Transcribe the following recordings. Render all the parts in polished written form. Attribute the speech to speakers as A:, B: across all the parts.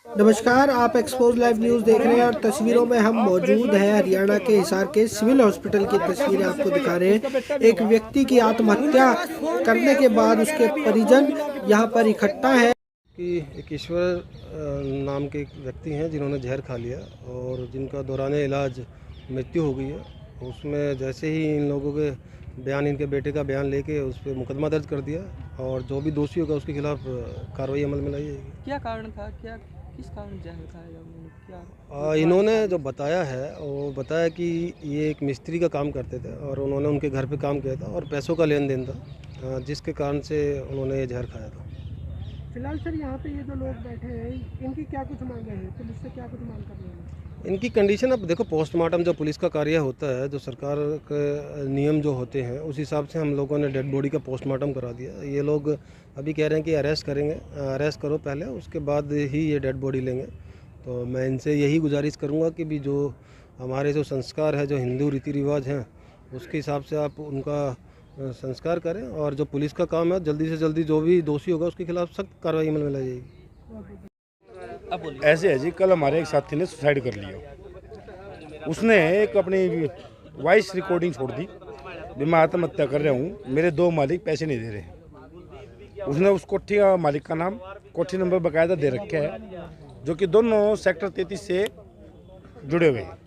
A: नमस्कार, आप expose live news देख रहे हैं और तस्वीरों में हम मौजूद हैं हरियाणा के हिसार के सिविल हॉस्पिटल की तस्वीरें आपको दिखा रहे हैं। एक व्यक्ति की आत्महत्या करने के बाद उसके परिजन यहां पर इकट्ठा हैं।
B: कि एक ईश्वर नाम के एक व्यक्ति हैं जिन्होंने जहर खा लिया और जिनका दौरान इलाज मृत्यु हो गई है। उसमें जैसे ही इन लोगों के बयान, इनके बेटे का बयान लेके उस पर मुकदमा दर्ज कर दिया और जो भी दोषी होगा उसके खिलाफ कार्रवाई अमल में लाई जाएगी।
C: क्या कारण था, किस कारण जहर खाया उन्होंने, क्या
B: इन्होंने जो बताया है वो बताया कि ये एक मिस्त्री का काम करते थे और उन्होंने उनके घर पे काम किया था और पैसों का लेन देन था, जिसके कारण से उन्होंने ये जहर खाया था।
A: फिलहाल सर यहाँ पे ये जो लोग बैठे हैं इनकी क्या कुछ मांगे हैं, पुलिस से क्या कुछ मांग कर रहे हैं?
B: इनकी कंडीशन, अब देखो पोस्टमार्टम जो पुलिस का कार्य होता है, जो सरकार के नियम जो होते हैं उस हिसाब से हम लोगों ने डेड बॉडी का पोस्टमार्टम करा दिया। ये लोग अभी कह रहे हैं कि अरेस्ट करेंगे, अरेस्ट करो पहले, उसके बाद ही ये डेड बॉडी लेंगे। तो मैं इनसे यही गुजारिश करूँगा कि भी जो हमारे जो संस्कार है, जो हिंदू रीति रिवाज हैं, उसके हिसाब से आप उनका संस्कार करें और जो पुलिस का काम है जल्दी से जल्दी जो भी दोषी होगा उसके खिलाफ सख्त कार्रवाई अमल में लाई जाएगी।
D: ऐसे है जी, कल हमारे एक साथी ने सुसाइड कर लिया। उसने एक अपनी वॉइस रिकॉर्डिंग छोड़ दी भी मैं आत्महत्या कर रहा हूँ, मेरे दो मालिक पैसे नहीं दे रहे। उसने उस कोठी का मालिक का नाम, कोठी नंबर बाकायदा दे रखा है, जो कि दोनों सेक्टर 33 से जुड़े हुए हैं।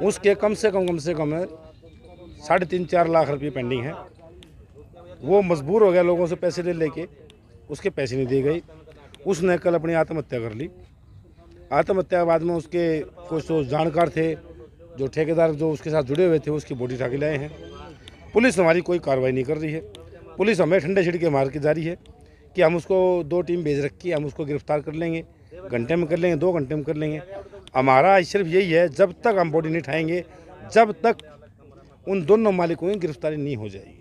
D: उसके कम से कम 3.5-4 लाख रुपये पेंडिंग है। वो मजबूर हो गया लोगों से पैसे ले लेके, उसके पैसे नहीं दी गई। उसने कल अपनी आत्महत्या कर ली। आत्महत्या के बाद में उसके कुछ तो जानकार थे, जो ठेकेदार जो उसके साथ जुड़े हुए थे, उसकी बॉडी उठा के लाए हैं। पुलिस हमारी कोई कार्रवाई नहीं कर रही है। पुलिस हमें ठंडे छिड़के मार के जा रही है कि हम उसको 2 टीम भेज रखी है, हम उसको गिरफ्तार कर लेंगे, घंटे में कर लेंगे, 2 घंटे में कर लेंगे। हमारा सिर्फ यही है, जब तक हम बॉडी नहीं उठाएंगे, जब तक उन दोनों मालिकों की गिरफ्तारी नहीं हो जाएगी।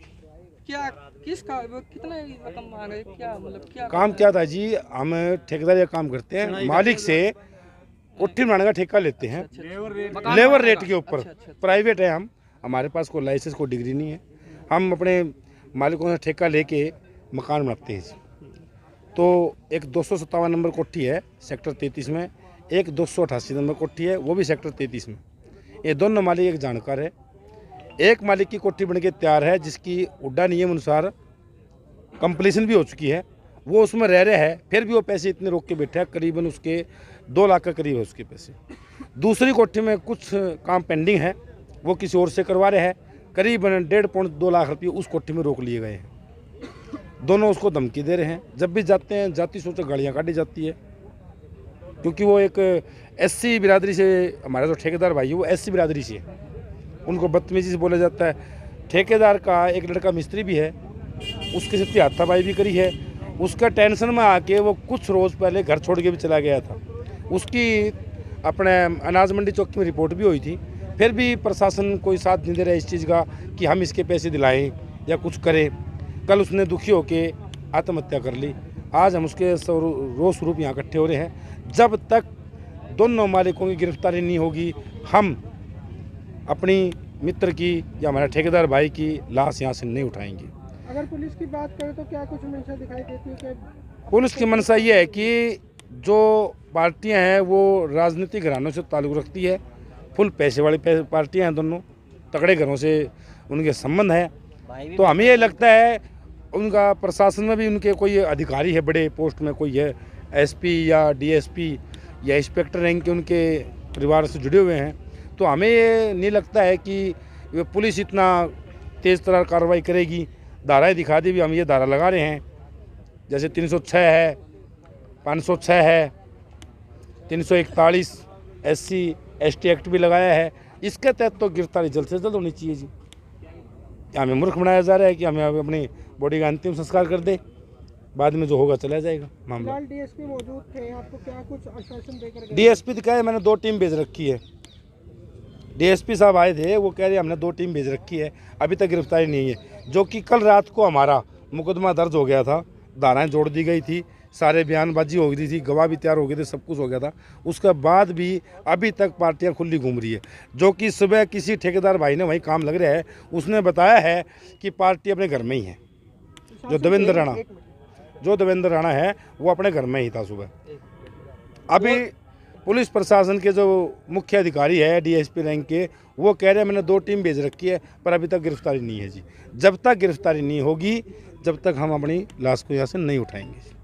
C: कितना रकम मांग रहे, क्या मतलब क्या
D: काम क्या था जी, हम ठेकेदार का काम करते हैं, मालिक से कोठी बनाने का ठेका लेते हैं लेबर रेट के ऊपर। प्राइवेट है हम, हमारे पास कोई लाइसेंस, कोई डिग्री नहीं है। हम अपने मालिकों से ठेका लेके मकान बनाते हैं। तो एक 257 नंबर कोठी है सेक्टर 33 में, एक 288 नंबर कोठी है, वो भी सेक्टर 33 में। ये दोनों मालिक एक जानकार है। एक मालिक की कोठी बन के तैयार है, जिसकी उड्डा नियम अनुसार कंप्लीशन भी हो चुकी है, वो उसमें रह रहे हैं, फिर भी वो पैसे इतने रोक के बैठे हैं, करीबन उसके 2 लाख के करीब है उसके पैसे। दूसरी कोठी में कुछ काम पेंडिंग है, वो किसी और से करवा रहे हैं, करीबन 1.5-2 लाख रुपये उस कोठी में रोक लिए गए हैं। दोनों उसको धमकी दे रहे हैं। जब भी जाते हैं, जाती सोच गाड़ियाँ काटी जाती है, क्योंकि वो एक SC बिरादरी से, हमारा जो ठेकेदार भाई है वो SC बिरादरी से है, उनको बदतमीजी से बोला जाता है। ठेकेदार का एक लड़का मिस्त्री भी है, उसके साथ हाथापाई भी करी है। उसका टेंशन में आके वो कुछ रोज़ पहले घर छोड़ के भी चला गया था। उसकी अपने अनाज मंडी चौकी में रिपोर्ट भी हुई थी, फिर भी प्रशासन कोई साथ नहीं दे रहा इस चीज़ का कि हम इसके पैसे दिलाएं या कुछ करें। कल उसने दुखी होके आत्महत्या कर ली। आज हम उसके रोज स्वरूप यहाँ इकट्ठे हो रहे हैं। जब तक दोनों मालिकों की गिरफ्तारी नहीं होगी, हम अपनी मित्र की या हमारे ठेकेदार भाई की लाश यहाँ से नहीं उठाएंगे।
A: अगर पुलिस की बात करें तो क्या कुछ मंशा दिखाई देती है?
D: पुलिस की मंशा ये है कि जो पार्टियां हैं वो राजनीतिक घरानों से ताल्लुक़ रखती है, फुल पैसे वाली पार्टियां हैं, दोनों तगड़े घरों से उनके संबंध है। तो हमें ये लगता है उनका प्रशासन में भी उनके कोई अधिकारी है, बड़े पोस्ट में कोई है, SP या DSP या इंस्पेक्टर रैंक के उनके परिवार से जुड़े हुए हैं। तो हमें ये नहीं लगता है कि पुलिस इतना तेज़ तरह कार्रवाई करेगी। धाराएँ दिखा दी भी, हम ये धारा लगा रहे हैं, जैसे 306 है, 506 है, 341 SC ST एक्ट भी लगाया है। इसके तहत तो गिरफ्तारी जल्द से जल्द होनी चाहिए जी। हमें मूर्ख बनाया जा रहा है कि हमें अपनी बॉडी का अंतिम संस्कार कर दे, बाद में जो होगा चला जाएगा मामला।
A: DSP मौजूद थे, आपको क्या कुछ आश्वासन देकर?
D: DSP दिखाया है, मैंने 2 टीम भेज रखी है। DSP साहब आए थे, वो कह रहे हमने 2 टीम भेज रखी है, अभी तक गिरफ्तारी नहीं है। जो कि कल रात को हमारा मुकदमा दर्ज हो गया था, धाराएं जोड़ दी गई थी, सारे बयानबाजी हो गई थी, गवाह भी तैयार हो गए थे, सब कुछ हो गया था। उसके बाद भी अभी तक पार्टियां खुली घूम रही है। जो कि सुबह किसी ठेकेदार भाई ने वहीं काम लग रहा है, उसने बताया है कि पार्टी अपने घर में ही है। जो देवेंद्र राणा है, वो अपने घर में ही था सुबह। अभी पुलिस प्रशासन के जो मुख्य अधिकारी है डीएसपी रैंक के, वो कह रहे हैं मैंने 2 टीम भेज रखी है, पर अभी तक गिरफ्तारी नहीं है जी। जब तक गिरफ्तारी नहीं होगी, जब तक हम अपनी लाश को यहाँ से नहीं उठाएंगे।